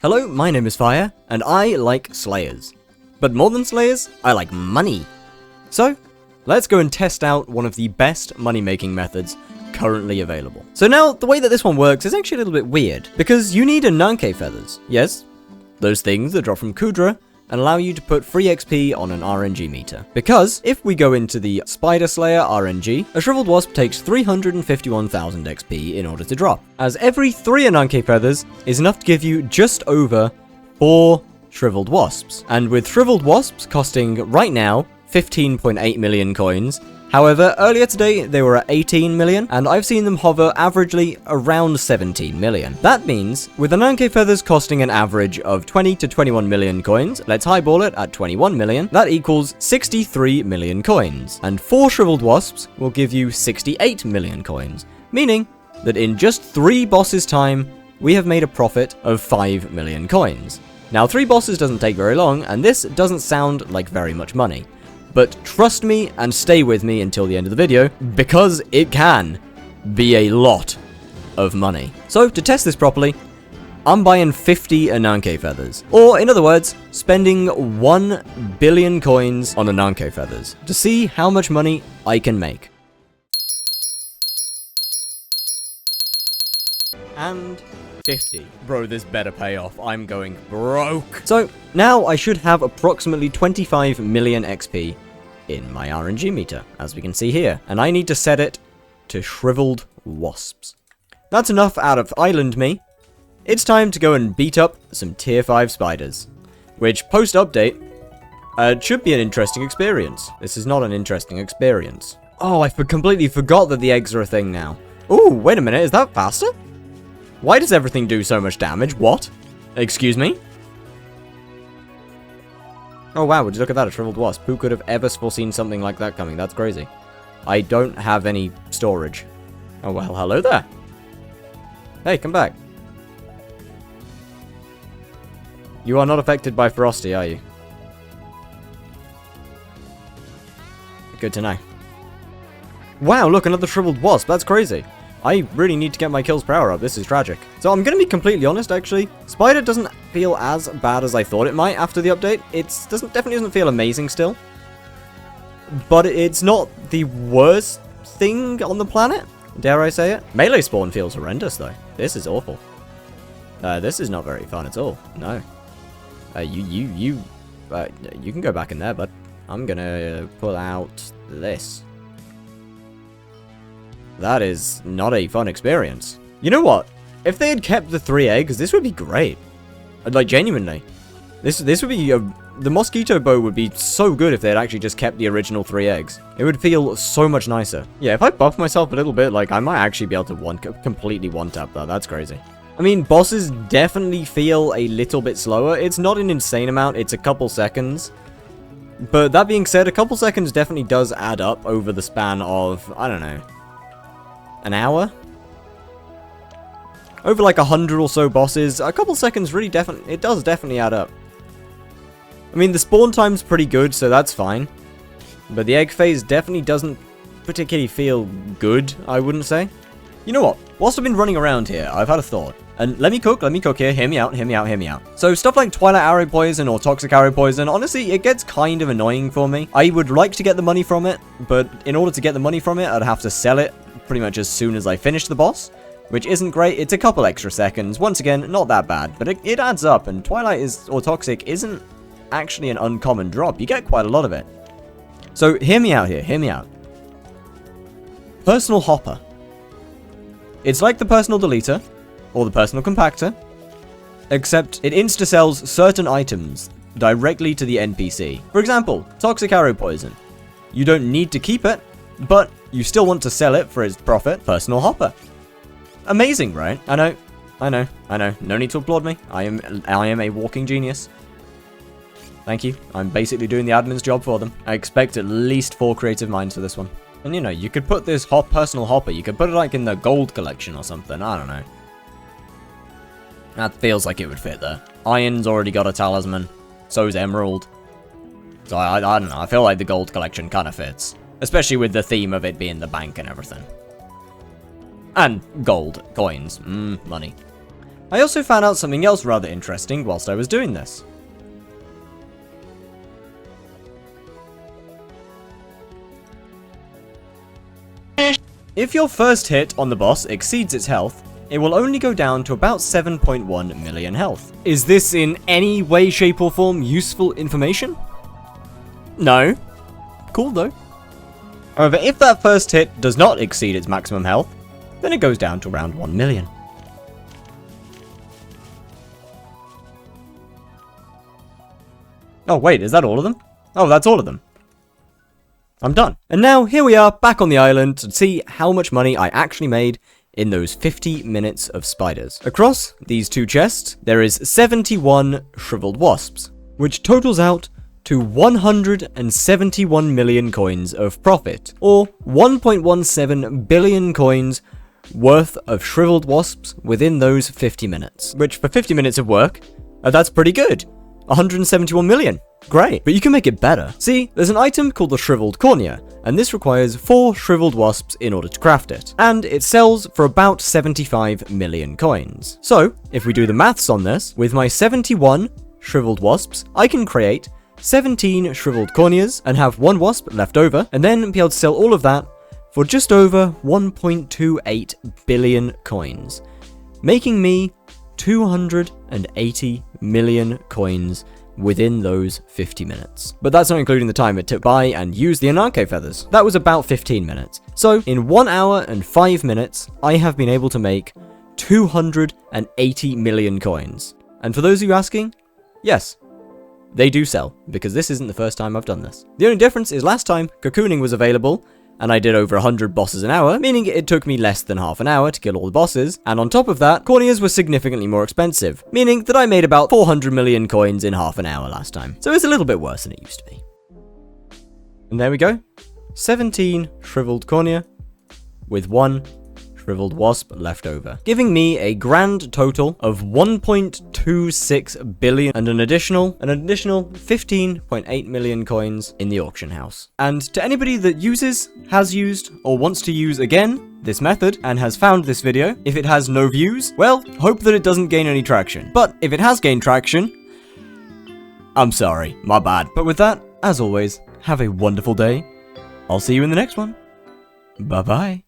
Hello, my name is Fire, and I like Slayers. But more than Slayers, I like money. So, let's go and test out one of the best money-making methods currently available. So now, the way that this one works is actually a little bit weird, because you need Ananke feathers. Yes, those things that drop from Kudra, and allow you to put free XP on an RNG meter. Because, if we go into the Spider Slayer RNG, a Shriveled Wasp takes 351,000 XP in order to drop, as every 3 Ananke feathers is enough to give you just over 4 Shriveled Wasps. And with Shriveled Wasps costing, right now, 15.8 million coins, however, earlier today they were at 18 million, and I've seen them hover averagely around 17 million. That means, with Ananke feathers costing an average of 20 to 21 million coins, let's highball it at 21 million, that equals 63 million coins. And 4 Shriveled Wasps will give you 68 million coins, meaning that in just 3 bosses' time, we have made a profit of 5 million coins. Now, 3 bosses doesn't take very long, and this doesn't sound like very much money. But trust me and stay with me until the end of the video, because it can be a lot of money. So, to test this properly, I'm buying 50 Ananke feathers. Or, in other words, spending 1 billion coins on Ananke feathers to see how much money I can make. And 50. Bro, this better pay off. I'm going broke. So, now I should have approximately 25 million XP in my RNG meter, as we can see here. And I need to set it to Shriveled Wasps. That's enough out of Island me. It's time to go and beat up some tier 5 spiders. Which, post-update, should be an interesting experience. This is not an interesting experience. Oh, I completely forgot that the eggs are a thing now. Ooh, wait a minute, is that faster? Why does everything do so much damage? What? Excuse me? Oh wow, would you look at that, a Shriveled Wasp. Who could have ever foreseen something like that coming? That's crazy. I don't have any storage. Oh well, hello there. Hey, come back. You are not affected by Frosty, are you? Good to know. Wow, look, another Shriveled Wasp. That's crazy. I really need to get my kills per hour up. This is tragic. So I'm going to be completely honest, actually. Spider doesn't feel as bad as I thought it might after the update. It definitely doesn't feel amazing still. But it's not the worst thing on the planet, dare I say it. Melee spawn feels horrendous, though. This is awful. This is not very fun at all. No. You can go back in there, but I'm going to pull out this. That is not a fun experience. You know what? If they had kept the 3 eggs, this would be great. Like, genuinely. This would be the mosquito bow would be so good if they had actually just kept the original 3 eggs. It would feel so much nicer. Yeah, if I buff myself a little bit, like, I might actually be able to completely one-tap that. That's crazy. I mean, bosses definitely feel a little bit slower. It's not an insane amount. It's a couple seconds. But that being said, a couple seconds definitely does add up over the span of, I don't know, an hour? Over like 100 or so bosses, a couple seconds really it does definitely add up. I mean, the spawn time's pretty good, so that's fine. But the egg phase definitely doesn't particularly feel good, I wouldn't say. You know what? Whilst I've been running around here, I've had a thought. And let me cook here, hear me out. So stuff like Twilight Arrow Poison or Toxic Arrow Poison, honestly, it gets kind of annoying for me. I would like to get the money from it, but in order to get the money from it, I'd have to sell it pretty much as soon as I finish the boss, which isn't great. It's a couple extra seconds. Once again, not that bad, but it adds up, and Twilight or Toxic isn't actually an uncommon drop. You get quite a lot of it. So hear me out here, hear me out. Personal Hopper. It's like the Personal Deleter, or the Personal Compactor, except it insta-sells certain items directly to the NPC. For example, Toxic Arrow Poison. You don't need to keep it, but you still want to sell it for its profit. Personal Hopper. Amazing, right? I know. No need to applaud me. I am a walking genius. Thank you. I'm basically doing the admin's job for them. I expect at least 4 creative minds for this one. And you know, you could put this Personal Hopper, you could put it like in the gold collection or something. I don't know. That feels like it would fit there. Iron's already got a talisman. So's Emerald. So I don't know. I feel like the gold collection kind of fits. Especially with the theme of it being the bank and everything. And gold. Coins. Money. I also found out something else rather interesting whilst I was doing this. If your first hit on the boss exceeds its health, it will only go down to about 7.1 million health. Is this in any way, shape or form useful information? No. Cool though. However, if that first hit does not exceed its maximum health, then it goes down to around 1 million. Oh wait, is that all of them? Oh, that's all of them. I'm done. And now, here we are, back on the island to see how much money I actually made in those 50 minutes of spiders. Across these two chests, there is 71 shriveled wasps, which totals out to 171 million coins of profit, or 1.17 billion coins worth of shriveled wasps within those 50 minutes. Which, for 50 minutes of work, that's pretty good. 171 million. Great. But you can make it better. See, there's an item called the shriveled cornea, and this requires 4 shriveled wasps in order to craft it. And it sells for about 75 million coins. So, if we do the maths on this, with my 71 shriveled wasps, I can create 17 shriveled corneas and have 1 wasp left over, and then be able to sell all of that for just over 1.28 billion coins, making me 280 million coins within those 50 minutes. But that's not including the time it took to buy and use the Anarcho feathers. That was about 15 minutes. So in 1 hour and 5 minutes, I have been able to make 280 million coins. And for those of you asking, yes, they do sell, because this isn't the first time I've done this. The only difference is last time, cocooning was available, and I did over 100 bosses an hour, meaning it took me less than half an hour to kill all the bosses, and on top of that, corneas were significantly more expensive, meaning that I made about 400 million coins in half an hour last time. So it's a little bit worse than it used to be. And there we go. 17 shriveled cornea, with 1 shriveled wasp left over, giving me a grand total of 1.26 billion and an additional 15.8 million coins in the auction house. And to anybody that uses, has used, or wants to use again this method and has found this video, if it has no views, well, hope that it doesn't gain any traction. But if it has gained traction, I'm sorry, my bad. But with that, as always, have a wonderful day. I'll see you in the next one. Bye bye.